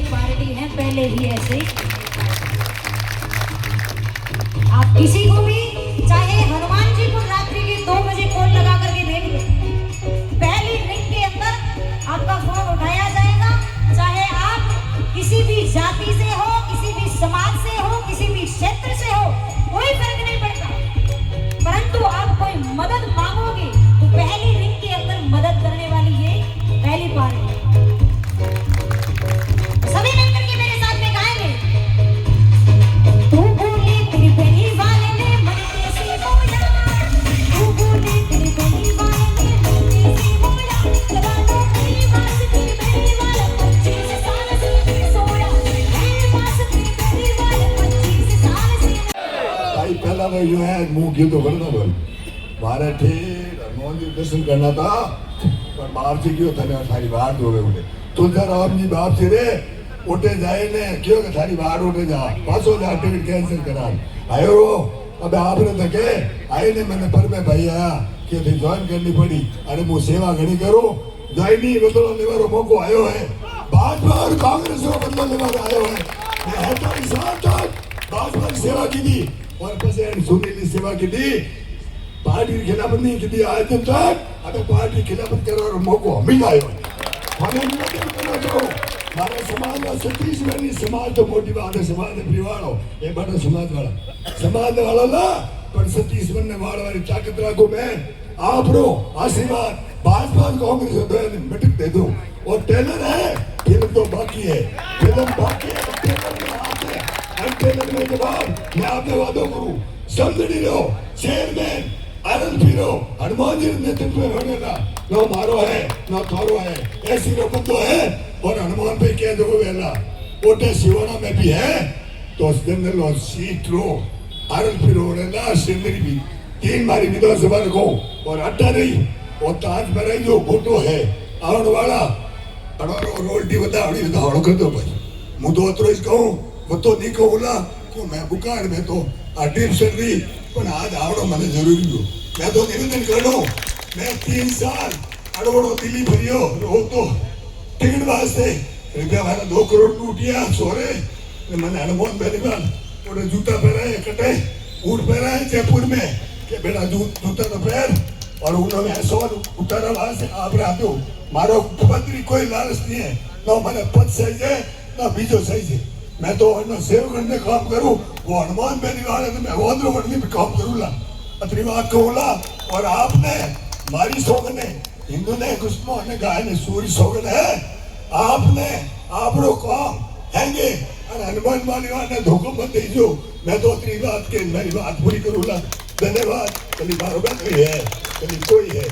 Party है पहले ही ऐसे। आप किसी को भी चाहे हनुमान जी को रात्रि के 2 बजे कॉल लगा करके देख लो, पहली रिंग के अंदर आपका फोन उठाया जाएगा। चाहे आप किसी भी जाति से हो, किसी भी समाज से हो, किसी भी क्षेत्र से हो, कोई फर्क नहीं पड़ता, परंतु आप कोई मदद मांगोगे तो पहली रिंग के अंदर मदद करने वाली ये पहली पार्टी। सभी मिलकर के मेरे साथ में गाएंगे। तू बोले तेरी बहनी वाले ने मन कैसे बोला, तू बोले तेरी बहनी वाले ने मन कैसे बोला, लगा दो मेरी बात तेरी बहनी वाला 25 साल से सोया, मेरी बात तेरी बहनी वाला 25 साल से। भाई पहला भाई जो है मुंह क्यों तो करना बोल मारे थे हनुमान जी दर्शन करना था पर बाप से क्यों था थारी बाहर दो उठे तुलसा राम जी बाप से रे उठे जाए ने क्यों के थारी बाहर उठे जा 500,000 टिकट कैंसिल करा आयो रो अब आपने थके आए ने मैंने पर में भाई आया कि थे ज्वाइन करनी पड़ी अरे मु सेवा घनी करो ज्वाइन नहीं बदलो लेवारो मौको आयो है भाजपा और कांग्रेस को बदलो लेवारो आयो है मैं हटा साथ भाजपा की सेवा की थी और पसेंट सुनील सेवा की थी पार्टी की खिलाफत नहीं की थी आज तक अब पार्टी खिलाफत करो और मौको हमें आयो हमें करना चाहो मारे समाज का सतीश में समाज तो मोटी बात है समाज ने परिवार हो ये बड़ा समाज वाला ना पर सतीश बनने वाली ताकत रखो मैं आप रो आशीर्वाद भाजपा कांग्रेस दो मिटक दे दो और टेलर है फिल्म तो बाकी है फिल्म बाकी है टेलर में जवाब मैं आपने वादों करूं समझी लो चेयरमैन आनंद फिरो हनुमान जी नेतृत्व में बनेगा न मारो है न थारो है ऐसी रकम तो है और हनुमान पे कह दो वेला ओटे शिवाना में भी है तो जनरल और सीट रो आनंद फिरो ना सिंदरी भी 3 बारी विधानसभा को और अड्डा नहीं और ताज पर जो फोटो है आवन वाला अड़ो रोटी बता अड़ी बता हड़ो कर दो भाई मु तो अतरो इस कहूं वो तो नहीं कहूला क्यों मैं बुकार में तो अडीप चल रही पर आज आवड़ो मैंने जरूरी हो मैं तो निवेदन कर लो मैं 3 साल अड़वड़ो दिल्ली भरियो रो तो टिकट वास्ते रुपया वाला 2 करोड़ लूटिया सोरे मैंने हनुमान बेनीवाल और जूता पहना कटे ऊट पहना है जयपुर में के बेटा जूता तो पहन और उन्होंने ऐसा उतारा वहां से आप रहा दो मारो मुख्यमंत्री कोई लालच नहीं है ना मैंने पद सही है ना बीजो सही है मैं तो सेव करने काम करूं वो हनुमान बेनीवाल है तो मैं वादरो करने भी काम करूंगा अतरी बात कहूंगा और आपने मारी सोगन है हिंदू ने कुछ ने गाय ने सूर्य सोगन है आपने आप लोग काम हैंगे और हनुमान बेनीवाल ने धोखो मत दीजो मैं तो अतरी बात के मेरी बात पूरी करूंगा धन्यवाद कभी बारोबार कोई है कभी कोई है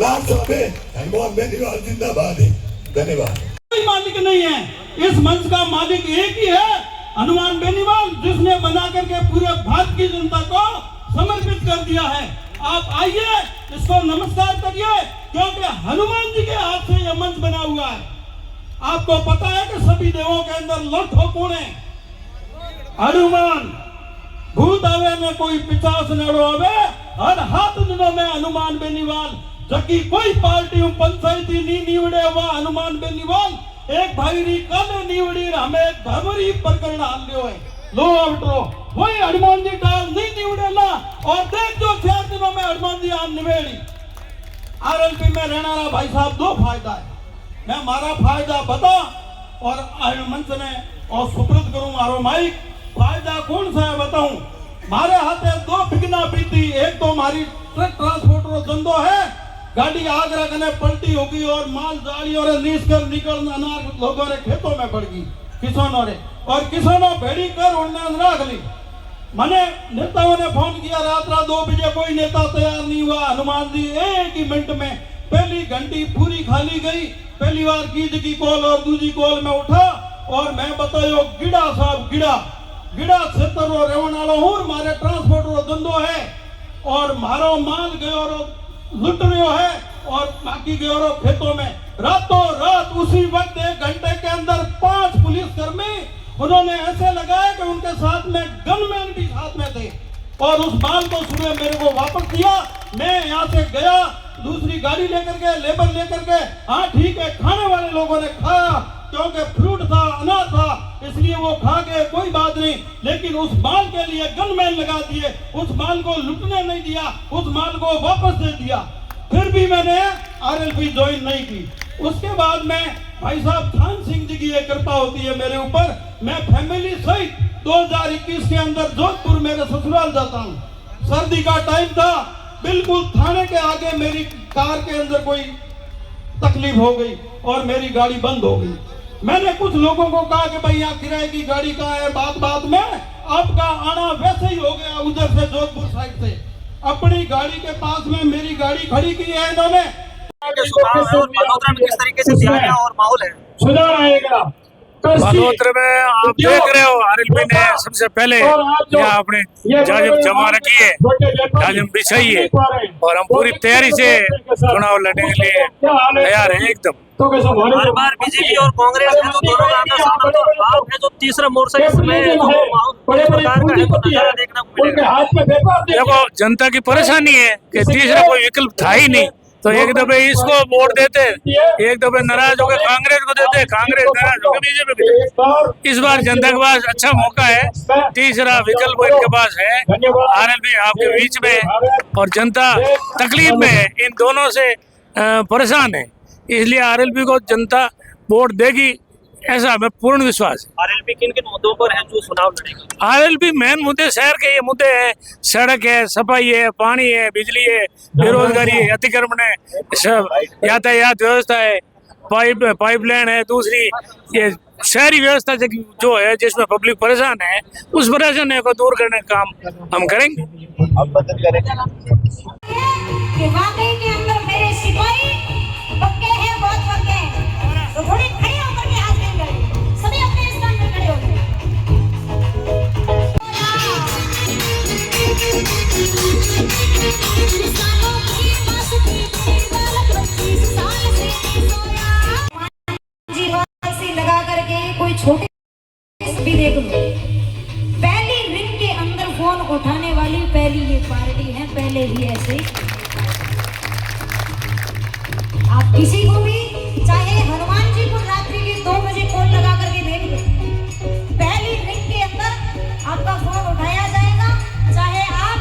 लाल साहब है हनुमान बेनीवाल जिंदाबाद है धन्यवाद कोई मालिक नहीं है इस मंच का मालिक एक ही है हनुमान बेनीवाल जिसने बना करके पूरे भारत की जनता को समर्पित कर दिया है आप आइए इसको नमस्कार करिए क्योंकि हनुमान जी के हाथ से यह मंच बना हुआ है आपको पता है कि सभी देवों के अंदर लौटो कौन है हनुमान भूत आवे में कोई पिचास नड़ो आवे हर हाथ दिनों में हनुमान बेनीवाल जबकि कोई पार्टी पंचायती नहीं निवड़े हुआ हनुमान बेनीवाल एक भाई री कल निवड़ी हमें एक भरवरी प्रकरण हाल लियो है लो आउटरो वही हनुमान जी टाल नहीं निवड़ेला और देख जो 4 दिनों में हनुमान जी आन निवेड़ी आरएलपी में रहना रहा भाई साहब 2 फायदा है मैं मारा फायदा बता और मंच ने और सुप्रत करूं मारो माइक फायदा कौन सा है बताऊं मारे हाथे 2 बिगना बीती एक तो हमारी ट्रक ट्रांसपोर्टर धंधो है गाड़ी आगरा कने पलटी होगी और माल जाली और नीच कर निकल अनार लोगों ने खेतों में पड़ गई किसानों ने और किसानों भेड़ी कर उड़ने रख ली मैंने नेताओं ने फोन किया रात 2 बजे कोई नेता तैयार नहीं हुआ हनुमान जी 1 ही मिनट में पहली घंटी पूरी खाली गई पहली बार गीत की कॉल और दूसरी कॉल में उठा और मैं बतायो गिड़ा साहब गिड़ा क्षेत्र रो रेवण वालो हूं मारे ट्रांसपोर्ट रो धंधो है और मारो माल गयो लुट रहे है और बाकी गयो खेतों में रातों रात उसी वक्त 1 घंटे के अंदर 5 पुलिसकर्मी उन्होंने ऐसे लगाया कि उनके साथ में गनमैन भी साथ में थे और उस माल को सुबह मेरे को वापस दिया मैं यहाँ से गया दूसरी गाड़ी लेकर के लेबर लेकर के हाँ ठीक है खाने वाले लोगों ने खाया क्योंकि फ्रूट था, अनार था, इसलिए वो खा गए, कोई बात नहीं। लेकिन उस माल के लिए गनमैन लगा दिए, उस माल को लुटने नहीं दिया, उस माल को वापस दे दिया। फिर भी मैंने आरएलपी ज्वाइन नहीं की। उसके बाद में भाई साहब थान सिंह जी की ये कृपा होती है मेरे ऊपर, मैं फैमिली सहित 2021 के अंदर जोधपुर मेरे ससुराल जाता हूँ। सर्दी का टाइम था, बिल्कुल थाने के आगे मेरी कार के अंदर कोई तकलीफ हो गई और मेरी गाड़ी बंद हो गई। मैंने कुछ लोगों को कहा कि भाई यहाँ किराए की गाड़ी कहाँ है, बात में आपका आना वैसे ही हो गया उधर से जोधपुर साइड से। अपनी गाड़ी के पास में मेरी गाड़ी खड़ी की है इन्होंने। बड़ोदरा में किस तरीके से तैयारियां और माहौल है? सुधार आएगा बड़ोदरा में आप देख रहे हो, आरएलपी ने सबसे पहले यहाँ अपने जाजिम जमा रखी है, जाजिम बिछाई है और हम पूरी तैयारी से चुनाव लड़ने के लिए तैयार हैं एकदम। हर बार बीजेपी और कांग्रेस है तो दोनों का आमना सामना, तो आप है जो तीसरा मोर्चा इसमें किस प्रकार का है तो नजारा देखने को मिलेगा। देखो जनता की परेशानी है कि तीसरा कोई विकल्प था ही नहीं, तो एक दफे इसको वोट देते, एक दफे नाराज होकर कांग्रेस को देते, कांग्रेस नाराज होकर बीजेपी को देते। इस बार जनता के पास अच्छा मौका है, तीसरा विकल्प इनके पास है, आरएलपी आपके बीच में, और जनता तकलीफ में है, इन दोनों से परेशान है, इसलिए आरएलपी को जनता वोट देगी, ऐसा हमें पूर्ण विश्वास है। आरएलपी किन किन मुद्दों पर है जो चुनाव लड़ेगा? आरएलपी मेन मुद्दे शहर के ये मुद्दे हैं, सड़क है, सफाई है, पानी है, बिजली है, बेरोजगारी है, अतिक्रमण है, सब यातायात व्यवस्था है, पाइपलाइन है, दूसरी ये शहरी व्यवस्था जो है जिसमें पब्लिक परेशान है, उस परेशानी को दूर करने का काम हम करेंगे। कि वाकई के अंदर मेरे सिपाही पक्के हैं, बहुत पक्के हैं। तो थोड़ी खड़े होकर के हाथ नहीं करें, सभी अपने स्थान में खड़े हो गए। लगा करके कोई छोटे भी देख लो, पहली रिंग के अंदर फोन उठाने वाली पहली ये पार्टी है, पहले ही ऐसे। आप किसी को भी चाहे हनुमान जी को रात्रि के 2 बजे कॉल लगा करके देख लो, पहली रिंग के अंदर आपका फोन उठाया जाएगा। चाहे आप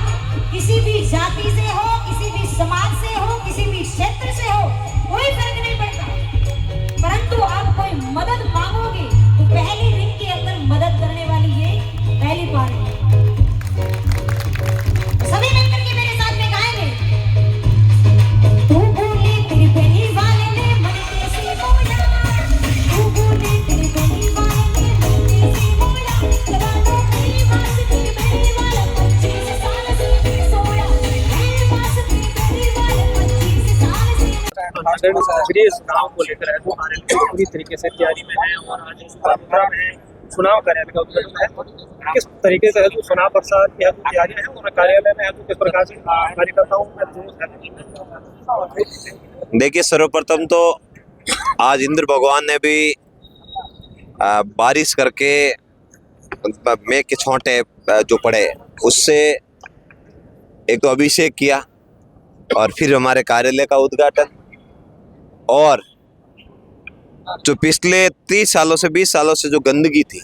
किसी भी जाति से हो, किसी भी समाज से हो, किसी भी क्षेत्र से हो, कोई फर्क नहीं पड़ता, परंतु आप कोई मदद मांगोगे तो पहली रिंग के अंदर मदद करने वाली ये पहली पार्टी। सभी मिलकर के मेरे साथ में गाएंगे। तू बोले तेरी पहली वाले ने मन कैसे बोला, तू बोले तेरी पहली वाले ने मन कैसे बोला, लगा दो मेरी बात तेरी पहली वाला 25 साल से सोया, मेरी बात तेरी पहली वाला 25 साल से। श्री चुनाव को लेकर है तो आरएलपी पूरी तरीके से तैयारी में है और आज बड़ोदरा में चुनाव कार्यालय का उद्घाटन है। किस तरीके से है जो चुनाव प्रचार की तैयारियां हैं और कार्यालय में है तो किस प्रकार से कार्यकर्ताओं में जोश है? देखिए, सर्वप्रथम तो आज इंद्र भगवान ने भी बारिश करके मेघ के छोटे जो पड़े उससे एक तो अभिषेक किया और फिर हमारे कार्यालय का उद्घाटन, और जो पिछले 30 सालों से 20 सालों से जो गंदगी थी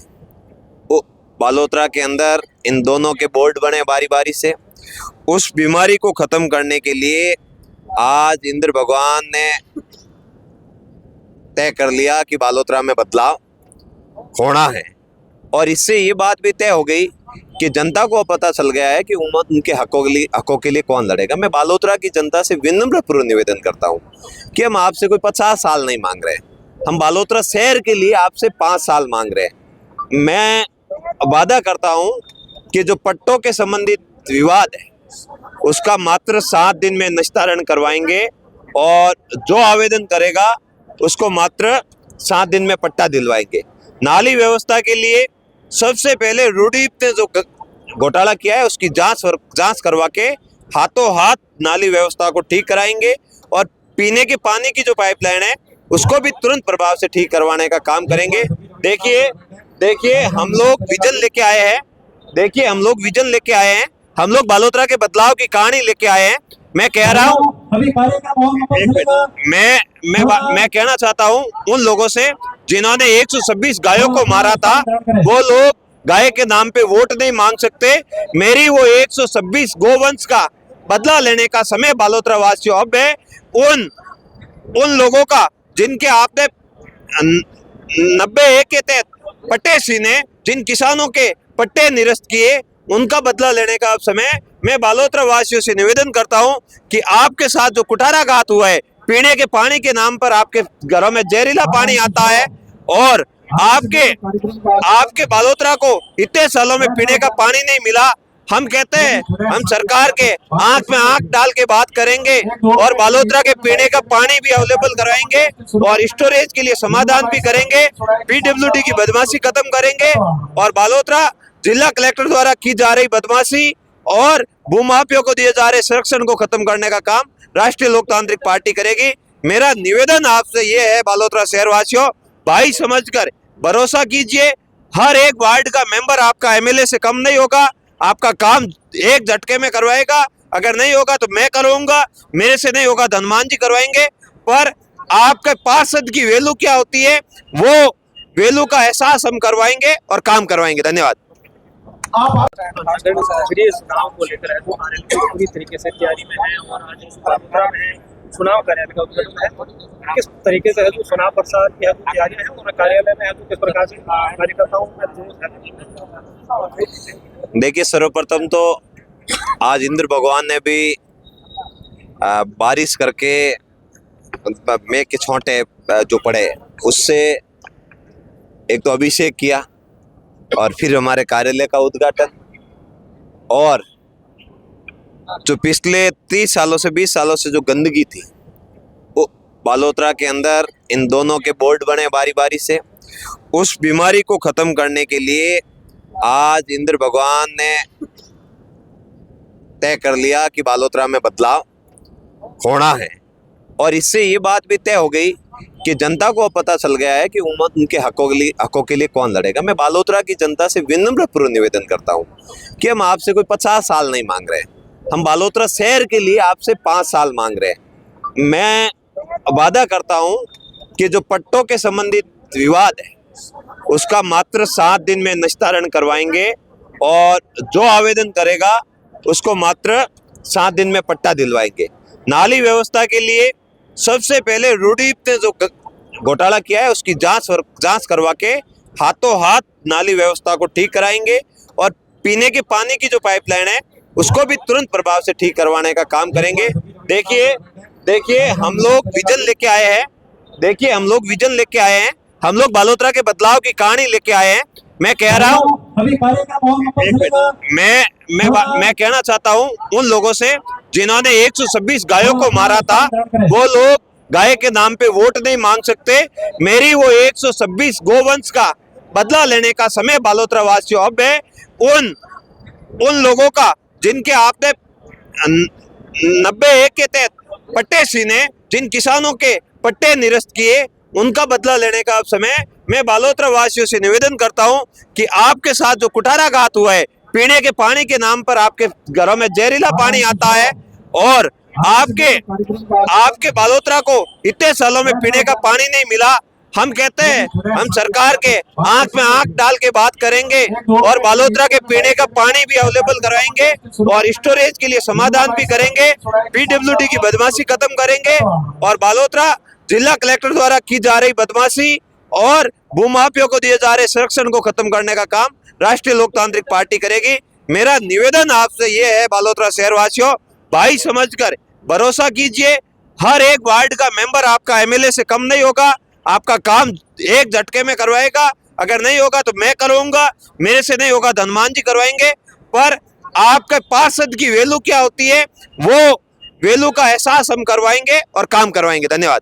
वो बालोतरा के अंदर इन दोनों के बोर्ड बने बारी बारी से, उस बीमारी को खत्म करने के लिए आज इंद्र भगवान ने तय कर लिया कि बालोतरा में बदलाव होना है। और इससे ये बात भी तय हो गई कि जनता को पता चल गया है कि उनके हकों के लिए कौन लड़ेगा। मैं बालोतरा की जनता से विनम्रपूर्वक निवेदन करता हूं कि हम आपसे कोई 50 साल नहीं मांग रहे, हम बालोतरा शहर के लिए आपसे 5 साल मांग रहे हैं। मैं वादा करता हूं कि जो पट्टों के संबंधित विवाद है उसका मात्र 7 दिन में निस्तारण करवाएंगे और जो आवेदन करेगा उसको मात्र 7 दिन में पट्टा दिलवाएंगे। नाली व्यवस्था के लिए सबसे पहले रूडीप ने जो घोटाला किया है उसकी जांच करवा के हाथों हाथ नाली व्यवस्था को ठीक कराएंगे और पीने के पानी की जो पाइपलाइन है उसको भी तुरंत प्रभाव से ठीक करवाने का काम करेंगे। देखिए हम लोग विजन लेके आए हैं, हम लोग बालोतरा के बदलाव की कहानी लेके आए हैं। मैं कह रहा हूँ, मैं कहना चाहता हूँ उन लोगों से जिन्होंने 126 गायों को मारा था, वो लोग गाय के नाम पे वोट नहीं मांग सकते। मेरी वो 126 गोवंश का बदला लेने का समय बालोतरा वासियों अब है। उन लोगों का जिनके आपने 90A के तहत पट्टे सीने, जिन किसानों के पट्टे निरस्त किए, उनका बदला लेने का अब समय। मैं बालोतरा वासियों से निवेदन करता हूं कि आपके साथ जो कुठाराघात हुआ है, पीने के पानी के नाम पर आपके घरों में जहरीला पानी आता है और आपके बालोतरा को इतने सालों में पीने का पानी नहीं मिला। हम कहते हैं हम सरकार के आंख में आंख डाल के बात करेंगे और बालोतरा के पीने का पानी भी अवेलेबल कराएंगे और स्टोरेज के लिए समाधान भी करेंगे। पीडब्ल्यूडी की बदमाशी खत्म करेंगे और बालोतरा जिला कलेक्टर द्वारा की जा रही बदमाशी और भूमाफियों को दिए जा रहे संरक्षण को खत्म करने का काम राष्ट्रीय लोकतांत्रिक पार्टी करेगी। मेरा निवेदन आपसे ये है, बालोतरा शहरवासियों, भाई समझकर भरोसा कीजिए। हर एक वार्ड का मेंबर आपका एमएलए से कम नहीं होगा, आपका काम एक झटके में करवाएगा। अगर नहीं होगा तो मैं करूंगा, मेरे से नहीं होगा हनुमान जी करवाएंगे। पर आपके पार्षद की वैल्यू क्या होती है, वो वैल्यू का एहसास हम करवाएंगे और काम करवाएंगे। धन्यवाद। चुनाव को लेकर है तो आरएलपी पूरी तरीके से तैयारी में है और आज बालोतरा में चुनाव कार्यालय का उद्घाटन है। किस तरीके से है जो चुनाव प्रचार की है तो तैयारियां हैं और कार्यालय में है तो किस प्रकार से कार्यकर्ताओं में। देखिए, सर्वप्रथम तो आज इंद्र भगवान ने भी बारिश करके मेघ के छोटे जो पड़े उससे एक तो अभिषेक किया और फिर हमारे कार्यालय का उद्घाटन। और जो पिछले 30 सालों से 20 सालों से जो गंदगी थी वो बालोतरा के अंदर, इन दोनों के बोर्ड बने बारी बारी से, उस बीमारी को खत्म करने के लिए आज इंद्र भगवान ने तय कर लिया कि बालोतरा में बदलाव होना है। और इससे ये बात भी तय हो गई कि जनता को पता चल गया है कि उनके हकों के लिए कौन लड़ेगा। मैं बालोतरा की जनता से विनम्रपूर्वक निवेदन करता हूं कि हम आपसे कोई 50 साल नहीं मांग रहे, हम बालोतरा शहर के लिए आपसे 5 साल मांग रहे हैं। मैं वादा करता हूं कि जो पट्टों के संबंधित विवाद है उसका मात्र 7 दिन में निस्तारण करवाएंगे और जो आवेदन करेगा उसको मात्र 7 दिन में पट्टा दिलवाएंगे। नाली व्यवस्था के लिए सबसे पहले रूडीप ने जो घोटाला किया है उसकी जांच करवा के हाथों हाथ नाली व्यवस्था को ठीक कराएंगे और पीने के पानी की जो पाइपलाइन है उसको भी तुरंत प्रभाव से ठीक करवाने का काम करेंगे। देखिए हम लोग विजन लेके आए हैं, हम लोग बालोतरा के बदलाव की कहानी लेके आए हैं। मैं कह रहा हूँ, मैं कहना चाहता हूँ उन लोगों से जिन्होंने 126 गायों को मारा था, वो लोग गाय के नाम पे वोट नहीं मांग सकते। मेरी वो 126 गोवंश का बदला लेने का समय बालोतरा वासियों अब है। उन लोगों का जिनके आपने 90A के तहत पट्टे सीने, जिन किसानों के पट्टे निरस्त किए, उनका बदला लेने का अब समय। मैं बालोतरा वासियों से निवेदन करता हूं कि आपके साथ जो कुठाराघात हुआ है, पीने के पानी के नाम पर आपके घरों में जहरीला पानी आता है और आपके बालोतरा को इतने सालों में पीने का पानी नहीं मिला। हम कहते हैं हम सरकार के आंख में आंख डाल के बात करेंगे और बालोतरा के पीने का पानी भी अवेलेबल कराएंगे और स्टोरेज के लिए समाधान भी करेंगे। पीडब्ल्यूडी की बदमाशी खत्म करेंगे और बालोतरा जिला कलेक्टर द्वारा की जा रही बदमाशी और भूमाफियों को दिए जा रहे संरक्षण को खत्म करने का काम राष्ट्रीय लोकतांत्रिक पार्टी करेगी। मेरा निवेदन आपसे ये है, बालोतरा शहरवासियों, भाई समझकर भरोसा कीजिए। हर एक वार्ड का मेंबर आपका एमएलए से कम नहीं होगा, आपका काम एक झटके में करवाएगा। अगर नहीं होगा तो मैं करूंगा, मेरे से नहीं होगा हनुमान जी करवाएंगे। पर आपके पार्षद की वैल्यू क्या होती है, वो वैल्यू का एहसास हम करवाएंगे और काम करवाएंगे। धन्यवाद।